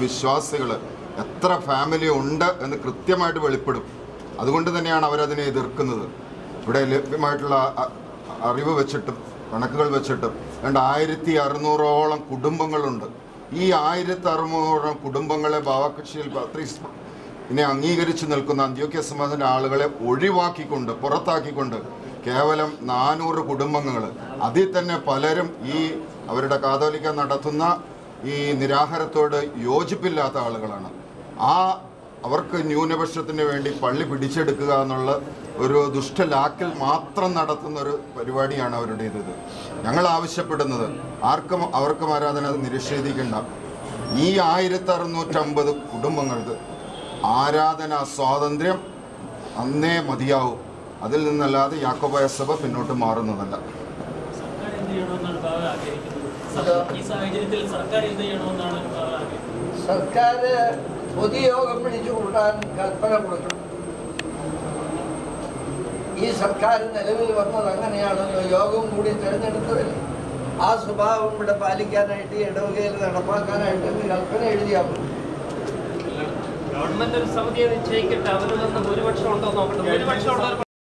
വിശ്വാസികൾ എത്ര ഫാമിലി ഉണ്ട് എന്ന് കൃത്യമായിട്ട് വെളിപ്പെടും. അതുകൊണ്ട് തന്നെയാണ് അവരതിനെ എതിർക്കുന്നത്. ഇവിടെ ലഭ്യമായിട്ടുള്ള അറിവ് വെച്ചിട്ടും കണക്കുകൾ വെച്ചിട്ടും 1600ഓളം കുടുംബങ്ങളുണ്ട്. ഈ 1600 കുടുംബങ്ങളെ ഭാവകക്ഷിയിൽ ഇതിനെ അംഗീകരിച്ച് നിൽക്കുന്ന അന്ത്യോക്യ സമാജത്തിൻ്റെ ആളുകളെ ഒഴിവാക്കിക്കൊണ്ട് പുറത്താക്കിക്കൊണ്ട് കേവലം 400 കുടുംബങ്ങൾ, അതിൽ തന്നെ പലരും ഈ അവരുടെ കാതോലിക്ക നടത്തുന്ന ഈ നിരാഹാരത്തോട് യോജിപ്പില്ലാത്ത ആളുകളാണ്. അവർക്ക് ന്യൂനപക്ഷത്തിന് വേണ്ടി പള്ളി പിടിച്ചെടുക്കുക എന്നുള്ള ഒരു ദുഷ്ടലാക്കിൽ മാത്രം നടത്തുന്ന ഒരു പരിപാടിയാണ് അവരുടേത്. ഞങ്ങൾ ആവശ്യപ്പെടുന്നത് അവർക്കും ആരാധന നിഷേധിക്കേണ്ട. ഈ 1650 കുടുംബങ്ങൾക്ക് ആരാധനാ സ്വാതന്ത്ര്യം അന്നേ മതിയാവും. അതിൽ നിന്നല്ലാതെ യാക്കോബായ സഭ പിന്നോട്ട് മാറുന്നതല്ല. സർക്കാർ പൊതുയോഗം വിളിച്ചു കൂട്ടാൻ കൽപ്പന കൊടുക്കണം. ഈ സർക്കാർ നിലവിൽ വന്നത് അങ്ങനെയാണല്ലോ, യോഗം കൂടി തിരഞ്ഞെടുത്തതല്ലേ. ആ സ്വഭാവം ഇവിടെ പാലിക്കാനായിട്ട് ഇടവകയിൽ നടപ്പാക്കാനായിട്ട് കൽപ്പന എഴുതിയാൽ മതി. ഗവൺമെന്റ് ഒരു സമിതിയെ നിശ്ചയിക്കട്ടെ, അതിൽ നിന്ന് ഭൂരിപക്ഷം ഉണ്ടോ നോക്കട്ടെ.